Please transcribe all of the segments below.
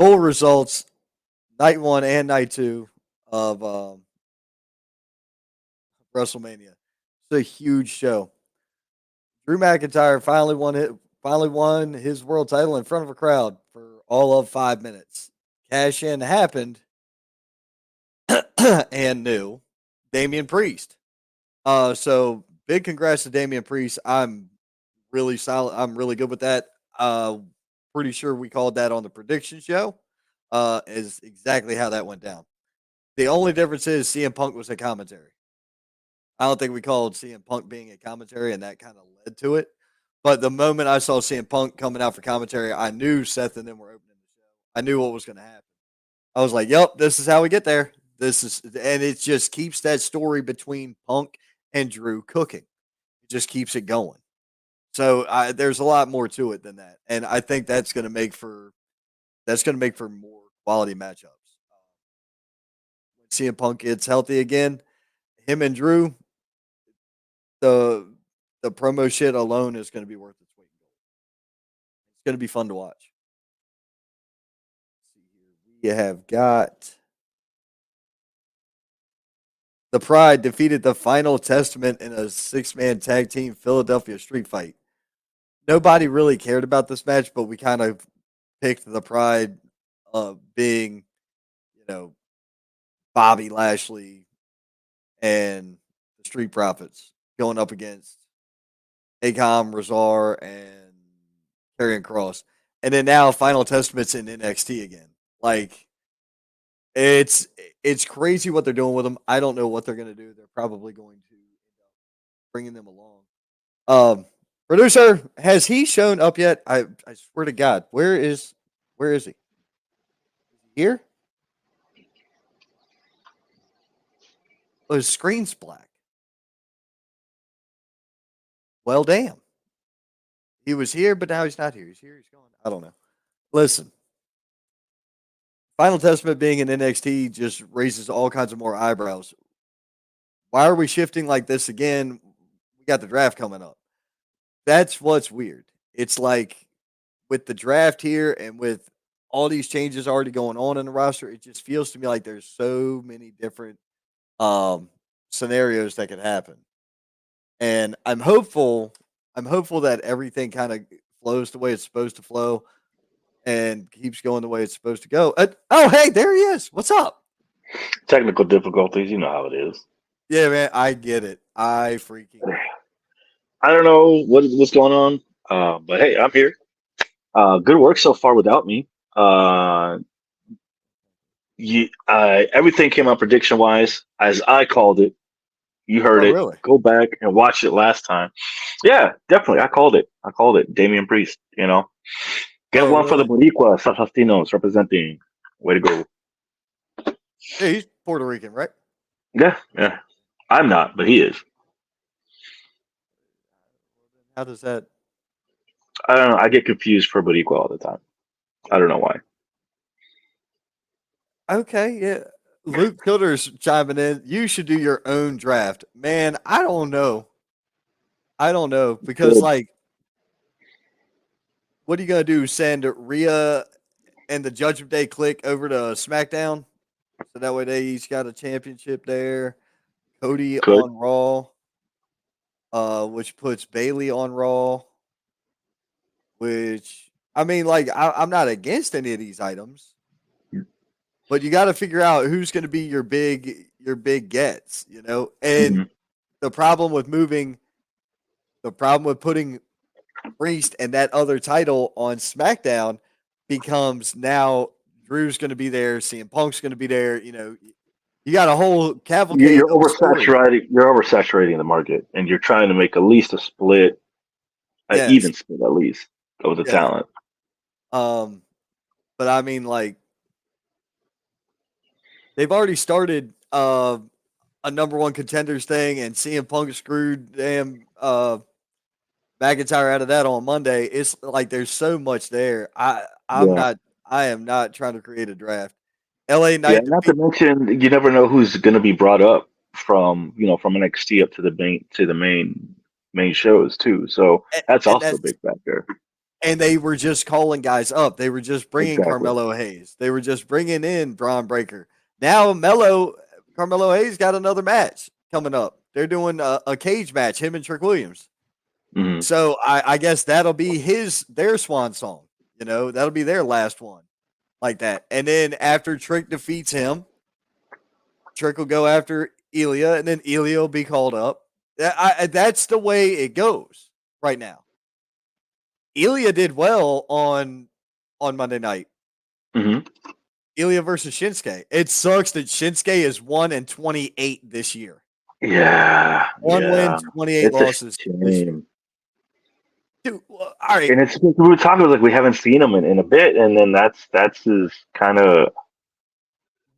Full results, night one and night two of WrestleMania. It's a huge show. Drew McIntyre finally won his world title in front of a crowd for all of 5 minutes. Cash in happened and new Damian Priest. So big congrats to Damian Priest. I'm really solid. I'm really good with that. Pretty sure we called that on the prediction show. Is exactly how that went down. The only difference is CM Punk was a commentary. I don't think we called CM Punk being a commentary, and that kind of led to it. But the moment I saw CM Punk coming out for commentary, I knew Seth and them were opening the show. I knew what was going to happen. I was like, "Yep, this is how we get there." This is, and it just keeps that story between Punk and Drew cooking. It just keeps it going. So there's a lot more to it than that, and I think that's going to make for more quality matchups. When CM Punk gets healthy again, him and Drew, the the promo shit alone is going to be worth its weight in gold. It's going to be fun to watch. Let's see here. We have got the Pride defeated the Final Testament in a six-man tag team Philadelphia street fight. Nobody really cared about this match, but we kind of picked the Pride being, you know, Bobby Lashley and the Street Profits going up against Akam, Razor, and Karrion Cross. And then now Final Testament's in NXT again. Like it's it's crazy what they're doing with them. I don't know what they're going to do. They're probably going to end up bringing them along. Um, Producer, has he shown up yet? I swear to God, where is he? Here? Oh, his screen's black. Well, damn. He was here, but now he's not here. He's here. He's gone. I don't know. Listen, Final Testament being in NXT just raises all kinds of more eyebrows. Why are we shifting like this again? We got the draft coming up. That's what's weird. It's like with the draft here and with all these changes already going on in the roster, it just feels to me like there's so many different um, scenarios that could happen. And I'm hopeful that everything kind of flows the way it's supposed to flow and keeps going the way it's supposed to go. Oh, hey, there he is. What's up? Technical difficulties, you know how it is. Yeah, man, I get it. I freaking get it. I don't know what's going on, but hey, I'm here. Good work so far without me. Uh, everything came out prediction wise as I called it. You heard Oh, it. really? Go back and watch it last time. Yeah, definitely. I called it. I called it. Damian Priest. Get Oh, one for the really? Boricua Sasastinos representing. Way to go. Yeah, he's Puerto Rican, right? Yeah, yeah. I'm not, but he is. How does that? I don't know. I get confused for Boricua all the time. I don't know why. Okay, yeah. Luke Kilder's chiming in. You should do your own draft, man. I don't know. I don't know because Good. like, what are you gonna do? Send Rhea and the Judgment Day click over to SmackDown, so that way they each got a championship there. Cody Good. on Raw, which puts Bailey on Raw. Which I mean, like, I'm not against any of these items, but you got to figure out who's going to be your big gets, Hmm. And the problem with moving, the problem with putting Priest and that other title on SmackDown becomes now Drew's going to be there, CM Punk's going to be there. You got a whole cavalcade You're of stories. oversaturating. You're oversaturating the market, and you're trying to make at least a split, an Yes, even split at least of the yes. talent. Um, but I mean, like they've already started a number one contenders thing, and CM Punk screwed damn McIntyre out of that on Monday. It's like there's so much there. Yeah, I am not trying to create a draft. LA yeah. Knight Not to defeat. mention, you never know who's going to be brought up from NXT up to the main shows too. So and, that's and also a that's big factor. And they were just calling guys up. They were just bringing Exactly. Carmelo Hayes. They were just bringing in Braun Breaker. Now Carmelo Hayes got another match coming up. They're doing a cage match, him and Trick Williams. Hmm. So I guess that'll be their swan song. That'll be their last one like that. And then after Trick defeats him, Trick will go after Ilya, and then Ilya will be called up. That's the way it goes right now. Ilya did well on Monday night. Hmm. Ilya versus Shinsuke. It sucks that Shinsuke is 1-28 this year. Yeah, One win, yeah. 28 It's a losses this year. shame. Dude, well, all right. And it's we were talking like we haven't seen him in a bit, and then that's his kind of I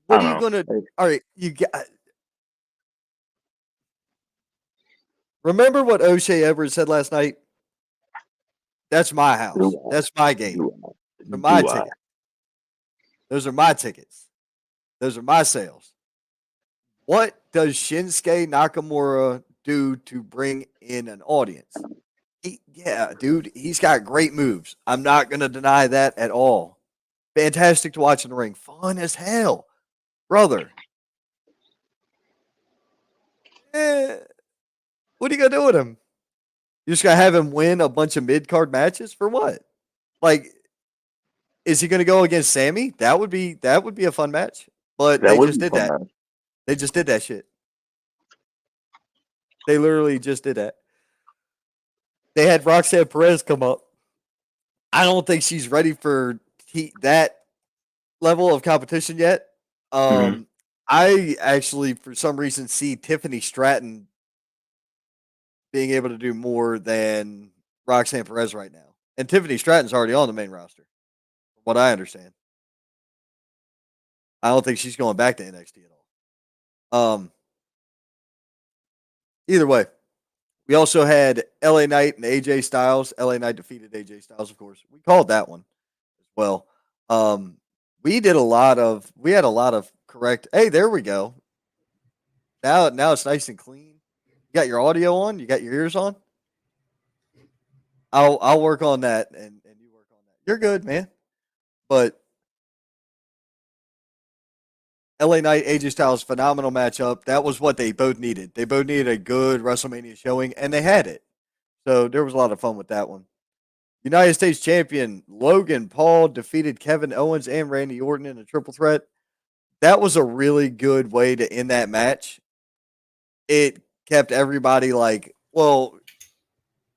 What are don't you know. gonna? All right, you got. Remember what O'Shea Edwards said last night? That's my house. Do That's my I? game. Do I? They're my Do I? tickets. Those are my tickets. Those are my sales. What does Shinsuke Nakamura do to bring in an audience? Yeah, dude, he's got great moves. I'm not going to deny that at all. Fantastic to watch in the ring. Fun as hell. Brother, eh, what are you going to do with him? You just got to have him win a bunch of mid card matches for what? Like, is he going to go against Sammy? That would be a fun match. But That they would just be did fun, that. man. They just did that shit. They literally just did that. They had Roxanne Perez come up. I don't think she's ready for that level of competition yet. Hmm. I actually, for some reason, see Tiffany Stratton being able to do more than Roxanne Perez right now. And Tiffany Stratton's already on the main roster, from what I understand. I don't think she's going back to NXT at all. Either way, we also had LA Knight and AJ Styles. LA Knight defeated AJ Styles, of course. We called that one as well. Um, we had a lot of correct. Hey, there we go. Now it's nice and clean. You got your audio on. You got your ears on. I'll work on that, and you work on that. You're good, man. But LA Knight, AJ Styles, phenomenal matchup. That was what they both needed. They both needed a good WrestleMania showing, and they had it. So there was a lot of fun with that one. United States champion Logan Paul defeated Kevin Owens and Randy Orton in a triple threat. That was a really good way to end that match. It kept everybody like, well,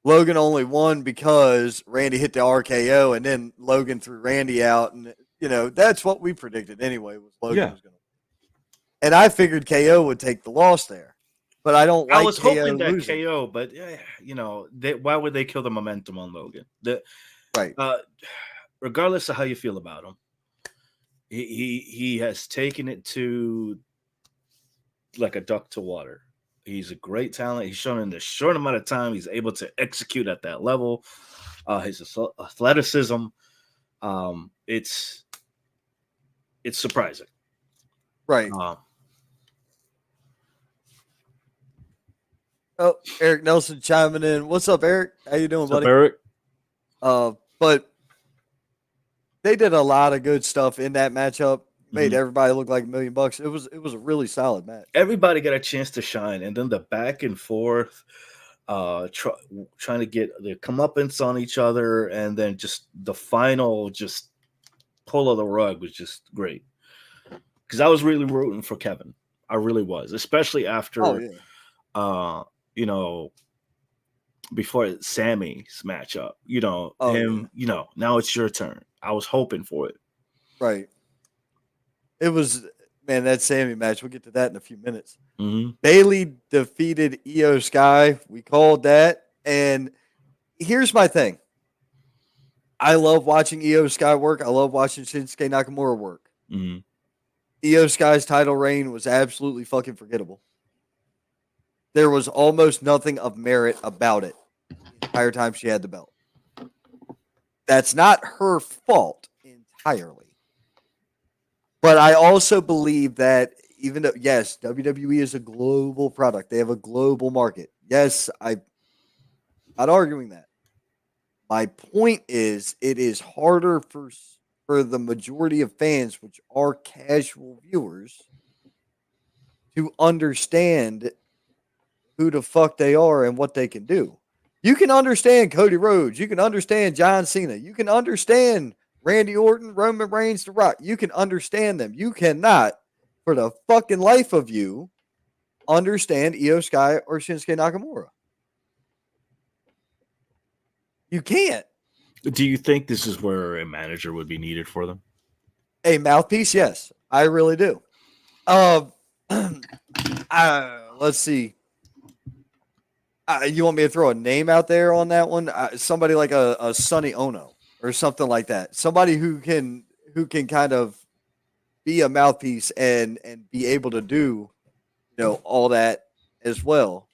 Logan only won because Randy hit the RKO and then Logan threw Randy out. And, that's what we predicted anyway, was Logan Yeah. was going to. And I figured KO would take the loss there. But I don't I like was KO hoping that losing. KO, but why would they kill the momentum on Logan? Right. Uh, Regardless of how you feel about him, he has taken it to like a duck to water. He's a great talent. He's shown in the short amount of time he's able to execute at that level. His athleticism, it's surprising. Right. Um, Oh, Eric Nelson chiming in. What's up, Eric? How you doing, what's up, buddy? Eric? But they did a lot of good stuff in that matchup. Made Mhm. everybody look like $1,000,000. It was a really solid match. Everybody got a chance to shine, and then the back and forth, trying to get the comeuppance on each other, and then just the final just pull of the rug was just great. Because I was really rooting for Kevin, I really was, especially Oh after, yeah. uh, you know, before Sammy's matchup. Oh yeah. Now it's your turn. I was hoping for it. Right. It was, man, that Sammy match. We'll get to that in a few minutes. Hmm. Bailey defeated Io Sky. We called that. And here's my thing. I love watching Io Sky work. I love watching Shinsuke Nakamura work. Hmm. Io Sky's title reign was absolutely fucking forgettable. There was almost nothing of merit about it the entire time she had the belt. That's not her fault entirely. But I also believe that even though, yes, WWE is a global product, they have a global market. Yes, I'm not arguing that. My point is, it is harder for the majority of fans, which are casual viewers, to understand who the fuck they are and what they can do. You can understand Cody Rhodes. You can understand John Cena. You can understand Randy Orton, Roman Reigns, The Rock. You can understand them. You cannot, for the fucking life of you, understand Io Sky or Shinsuke Nakamura. You can't. Do you think this is where a manager would be needed for them? A mouthpiece, yes, I really do. Let's see. You want me to throw a name out there on that one? Somebody like a Sonny Ono or something like that. Somebody who can kind of be a mouthpiece and be able to do all that as well.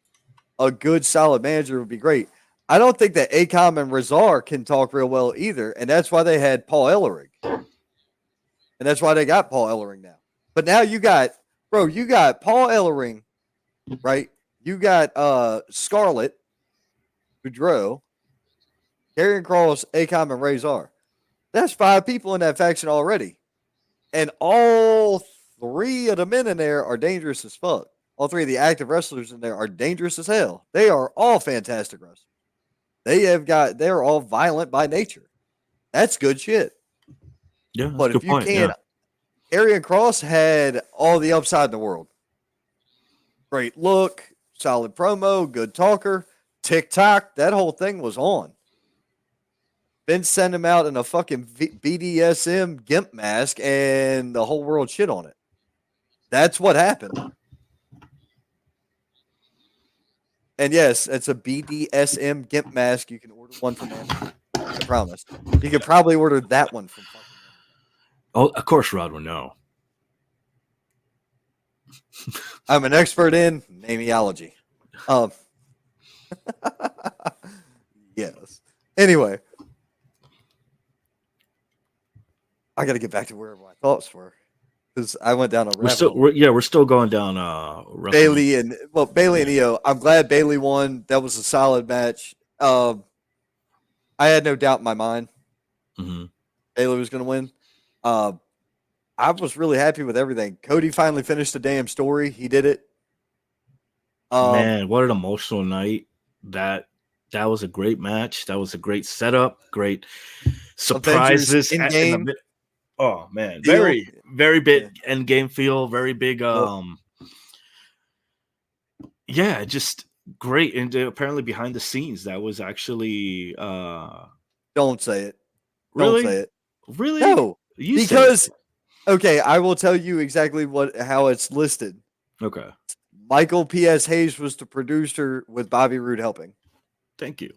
A good solid manager would be great. I don't think that Akam and Razar can talk real well either, and that's why they had Paul Ellering, and that's why they got Paul Ellering now. But now you got Paul Ellering, right? You got Scarlett, Boudreaux, Karrion Kross, Akam, and Razor. That's 5 people in that faction already. And all 3 of the men in there are dangerous as fuck. All 3 of the active wrestlers in there are dangerous as hell. They are all fantastic wrestlers. They're all violent by nature. That's good shit. Yeah, that's But a good if you point. can't, Karrion Kross had all the upside in the world. Great look, solid promo, good talker, TikTok. That whole thing was on. Vince sent him out in a fucking BDSM gimp mask, and the whole world shit on it. That's what happened. And yes, it's a BDSM gimp mask. You can order one from Amazon. I promise. You could probably order that one from fucking Amazon. Oh, of course, Rod would know. I'm an expert in namiology. Yes. Anyway, I got to get back to where my thoughts were because I went down a rabbit hole. We're still going down. Bailey and Io. I'm glad Bailey won. That was a solid match. I had no doubt in my mind Bailey was going to win. I was really happy with everything. Cody finally finished the damn story. He did it. Man, what an emotional night. That was a great match. That was a great setup. Great surprises in game. Oh man, Deal. very big end game feel. Very big. Yeah, just great. And apparently behind the scenes, that was actually. Don't say it. Really? Don't say it. Really? No, because okay, I will tell you exactly how it's listed. Okay. Michael P.S. Hayes was the producer with Bobby Roode helping. Thank you.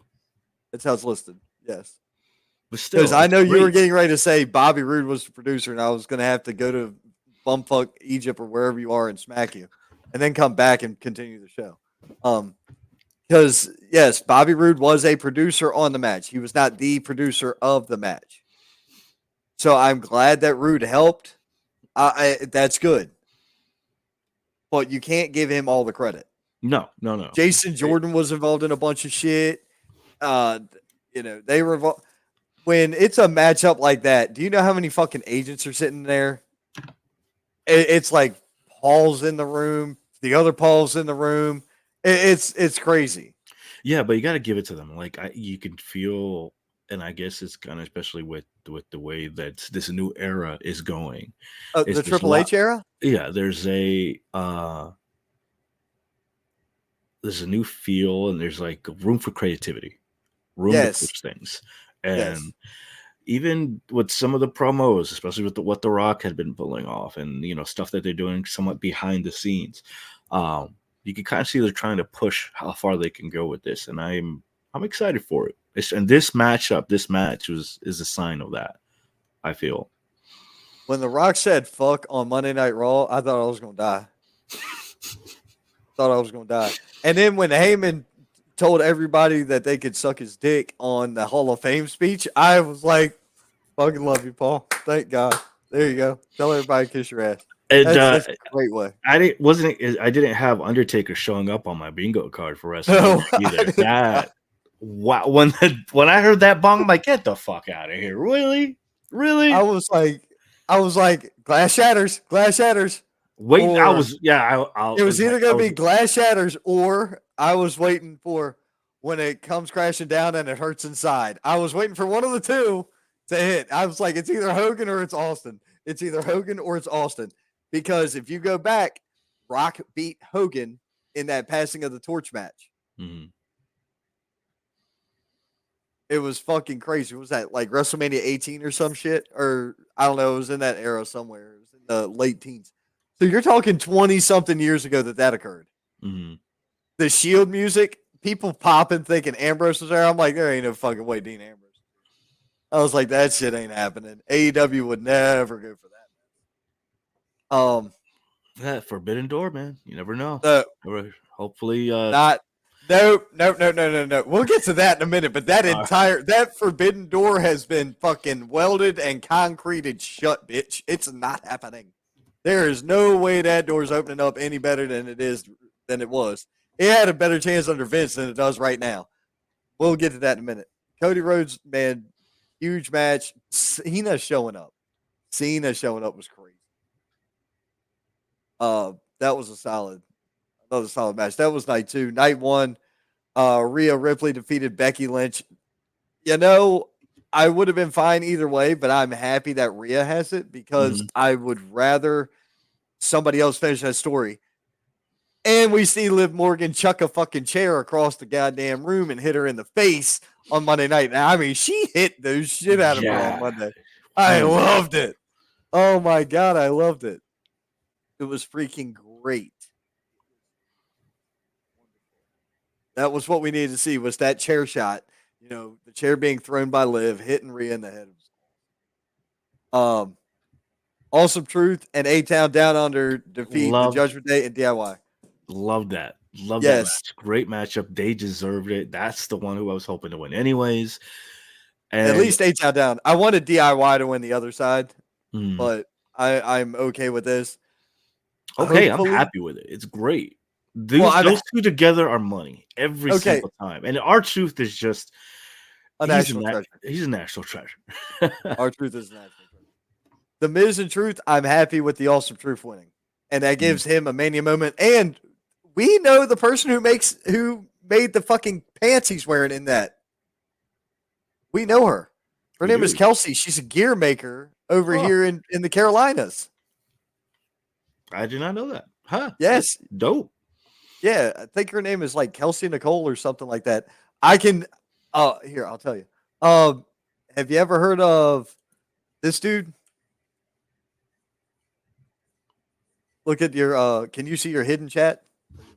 That's how it's listed. Yes. But still, because I know you were getting ready to say Bobby Roode was the producer, and I was going to have to go to bumfuck Egypt or wherever you are and smack you, and then come back and continue the show. Because yes, Bobby Roode was a producer on the match. He was not the producer of the match. So I'm glad that Roode helped. That's good. But you can't give him all the credit. No. Jason Jordan was involved in a bunch of shit. They were involved. When it's a matchup like that, do you know how many fucking agents are sitting there? It's like Paul's in the room, the other Paul's in the room. It's crazy. Yeah, but you got to give it to them. Like you can feel, and I guess it's kind of especially with the way that this new era is going. The Triple H era? Yeah, there's a new feel, and there's like room for creativity, room to push things, and even with some of the promos, especially with what The Rock had been pulling off, and stuff that they're doing somewhat behind the scenes, you can kind of see they're trying to push how far they can go with this, and I'm excited for it. And this match is a sign of that. I feel. When The Rock said "fuck" on Monday Night Raw, I thought I was gonna die. And then when Heyman told everybody that they could suck his dick on the Hall of Fame speech, I was like, "Fucking love you, Paul. Thank God." There you go. Tell everybody kiss your ass. That's a great way. I didn't have Undertaker showing up on my bingo card for WrestleMania either. That Wow. When I heard that bong, I'm like, get the fuck out of here. Really? Really? I was like, glass shatters, glass shatters. Wait, I Or was it was either gonna be like, glass shatters, or I was waiting for when it comes crashing down and it hurts inside. I was waiting for one of the two to hit. I was like, it's either Hogan or it's Austin. It's either Hogan or it's Austin. Because if you go back, Rock beat Hogan in that passing of the torch match. Mhm. It was fucking crazy. What was that, like WrestleMania 18 or some shit? Or I don't know. It was in that era somewhere. It was in the late teens. So you're talking 20 something years ago that occurred. Mhm. The Shield music, people popping thinking Ambrose was there. I'm like, there ain't no fucking way Dean Ambrose. I was like, that shit ain't happening. AEW would never go for that. Yeah, Forbidden Door, man. You never know. The Hopefully, not nope. We'll get to that in a minute, but that forbidden door has been fucking welded and concreted shut, bitch. It's not happening. There is no way that door's opening up any better than it was. It had a better chance under Vince than it does right now. We'll get to that in a minute. Cody Rhodes, man, huge match. Cena showing up was crazy. That was another solid match. That was night 2. Night 1, Rhea Ripley defeated Becky Lynch. You know, I would have been fine either way, but I'm happy that Rhea has it because I would rather somebody else finish that story. And we see Liv Morgan chuck a fucking chair across the goddamn room and hit her in the face on Monday night. Now, I mean, she hit the shit out of her on Monday. I loved it. Oh my God, I loved it. It was freaking great. That was what we needed to see, was that chair shot. You know, the chair being thrown by Liv, hitting Rhea in the head. Awesome Truth and A-Town Down Under defeat the Judgment Day and DIY. Love that. Love that match. Great matchup. They deserved it. That's the one who I was hoping to win anyways. And at least A-Town Down. I wanted DIY to win the other side, but I'm okay with this. Okay, I'm happy with it. It's great. Those two together are money every single time. And R-Truth is just a national treasure. He's a national treasure. R-Truth is a national treasure. The Miz and Truth, I'm happy with the Awesome Truth winning. And that gives him a Mania moment. And we know the person who made the fucking pants he's wearing in that. We know her. Her name is Kelsey. She's a gear maker over here in the Carolinas. I did not know that. Huh? Yes. That's dope. Yeah, I think her name is like Kelsey Nicole or something like that. Here, I'll tell you. Have you ever heard of this dude? Look at your can you see your hidden chat?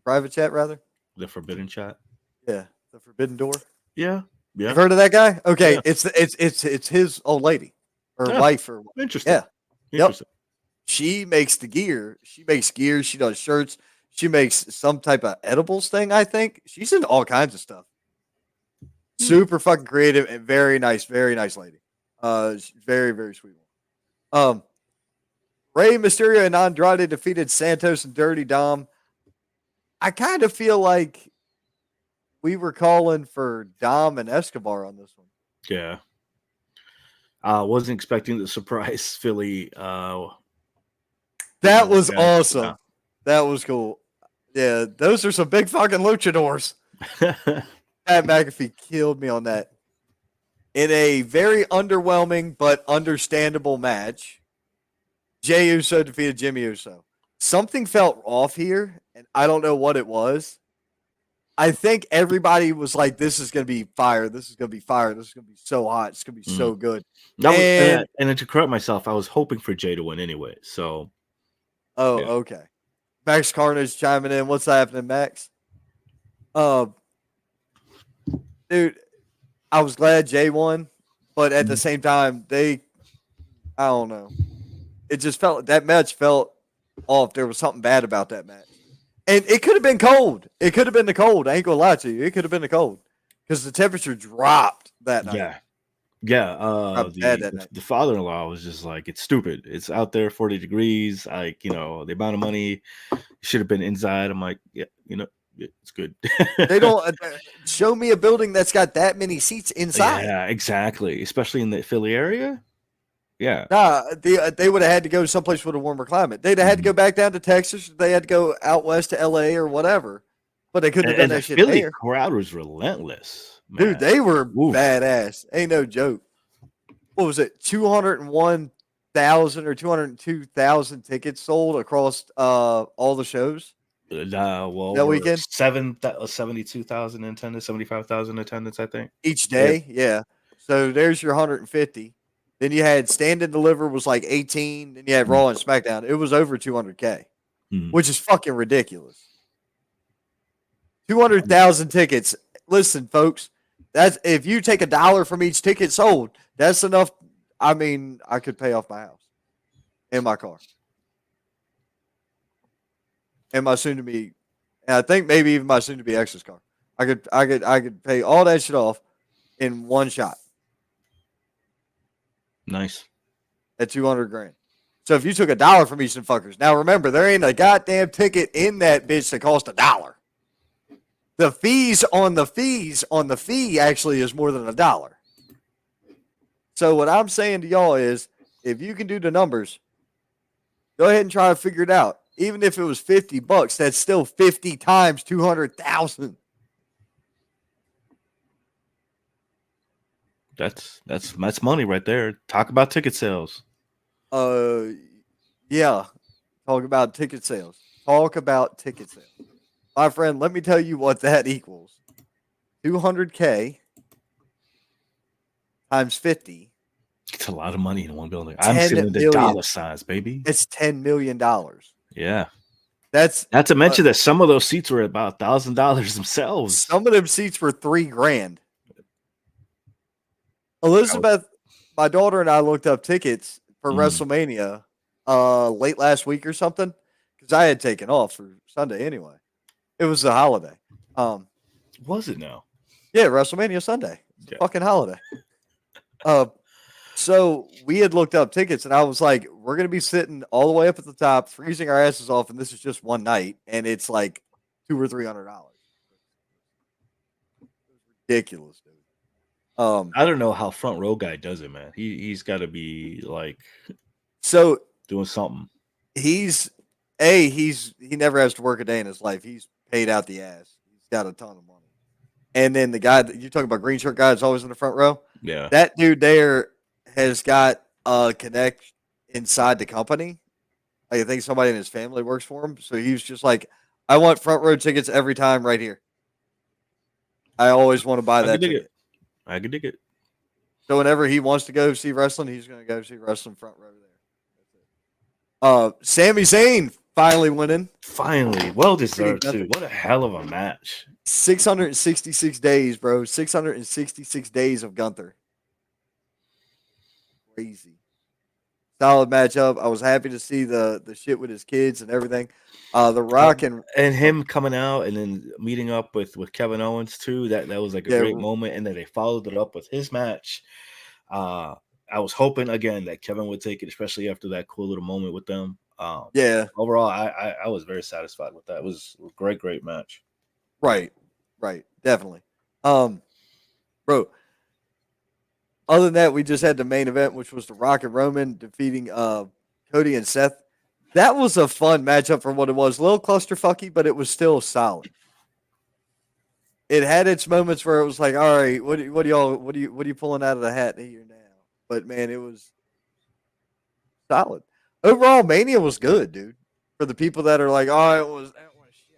Private chat rather? The forbidden chat? Yeah, the forbidden door. Yeah. Yeah. You've heard of that guy? Okay, yeah. It's his old lady or wife or interesting. Yeah. Interesting. Yep. She makes the gear. She makes gear. She does shirts. She makes some type of edibles thing, I think. She's into all kinds of stuff. Super fucking creative and very nice lady. Very, very sweet one. Rey Mysterio and Andrade defeated Santos and Dirty Dom. I kind of feel like we were calling for Dom and Escobar on this one. Yeah. I wasn't expecting the surprise Philly. That was awesome. Yeah. That was cool. Yeah, those are some big fucking luchadors. Pat McAfee killed me on that. In a very underwhelming but understandable match, Jey Uso defeated Jimmy Uso. Something felt off here, and I don't know what it was. I think everybody was like, this is going to be fire. This is going to be fire. This is going to be so hot. It's going to be so good. And to correct myself, I was hoping for Jey to win anyway. So, okay. Max Carnage chiming in. What's happening, Max? Dude, I was glad Jey won, but at the same time, I don't know. It just that match felt off. There was something bad about that match. And it could have been cold. It could have been the cold. I ain't going to lie to you. It could have been the cold because the temperature dropped that night. Yeah. The father-in-law was just like, it's stupid. It's out there 40 degrees. Like, the amount of money should have been inside. I'm like, yeah, It's good. They don't show me a building that's got that many seats inside. Yeah, exactly. Especially in the Philly area. Yeah. Nah, they would have had to go someplace with a warmer climate. They'd have had to go back down to Texas. They had to go out west to LA or whatever. But they couldn't have done And the that shit Philly there. crowd was relentless, man. Dude, they were Oof. badass. Ain't no joke. What was it? 201,000 or 202,000 tickets sold across all the shows Well, that we're weekend 72,000 attendance, 75,000 attendance, I think. each Yeah. day. Yeah. So there's your 150. Then you had Stand and Deliver was like 18. Then you had Raw and SmackDown. It was over 200K, which is fucking ridiculous. 200,000 tickets. Listen, folks, that's if you take $1 from each ticket sold, that's enough. I mean, I could pay off my house and my car and my soon to be, and I think maybe even my soon to be ex's car. I could pay all that shit off in one shot Nice. at 200 grand. So if you took $1 from each of them fuckers, now remember there ain't a goddamn ticket in that bitch that cost $1. The fees on the fee actually is more than $1. So what I'm saying to y'all is, if you can do the numbers, go ahead and try to figure it out. Even if it was $50, that's still 50 times 200,000. That's money right there. Talk about ticket sales. Yeah. Talk about ticket sales. My friend, let me tell you what that equals. 200K times 50. It's a lot of money in one building. I'm seeing the million. dollar signs, baby. It's $10 million. Yeah. That's not to mention that some of those seats were about $1,000 themselves. Some of them seats were $3,000. Elizabeth, my daughter and I looked up tickets for WrestleMania late last week or something because I had taken off for Sunday anyway. It was a holiday. Was it now? Yeah, WrestleMania Sunday. It's a fucking holiday. So we had looked up tickets, and I was like, we're going to be sitting all the way up at the top, freezing our asses off, and this is just one night, and it's like $200 or $300. Ridiculous, dude. I don't know how Front Row Guy does it, man. He's got to be like doing something. He never has to work a day in his life. He's paid out the ass. He's got a ton of money. And then the guy that you talk about, green shirt guy, is always in the front row. Yeah, that dude there has got a connect inside the company. I think somebody in his family works for him. So he's just like, I want front row tickets every time right here. I always want to buy that ticket. I could dig it. So whenever he wants to go see wrestling, he's going to go see wrestling front row there. Sami Zayn finally winning. Finally. Well deserved, too. What a hell of a match. 666 days, bro. 666 days of Gunther. Crazy. Solid matchup. I was happy to see the shit with his kids and everything. The Rock and him coming out and then meeting up with Kevin Owens too. That was like a great moment. And then they followed it up with his match. I was hoping again that Kevin would take it, especially after that cool little moment with them. Overall, I was very satisfied with that. It was a great match. Right, definitely. Bro. Other than that, we just had the main event, which was the Rock and Roman defeating Cody and Seth. That was a fun matchup for what it was. A little clusterfucky, but it was still solid. It had its moments where it was like, all right, what are you pulling out of the hat here now? But man, it was solid. Overall, Mania was good, dude. For the people that are like, that was shit.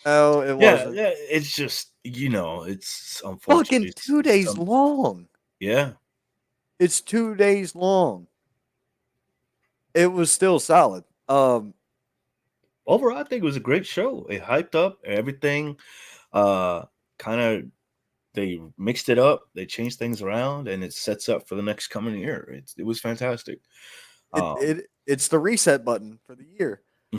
No, it wasn't. Yeah, it's just it's unfortunately fucking 2 days long. Yeah. It's 2 days long. It was still solid. Overall, I think it was a great show. It hyped up everything. Kind of, they mixed it up. They changed things around, and it sets up for the next coming year. It was fantastic. It's the reset button for the year.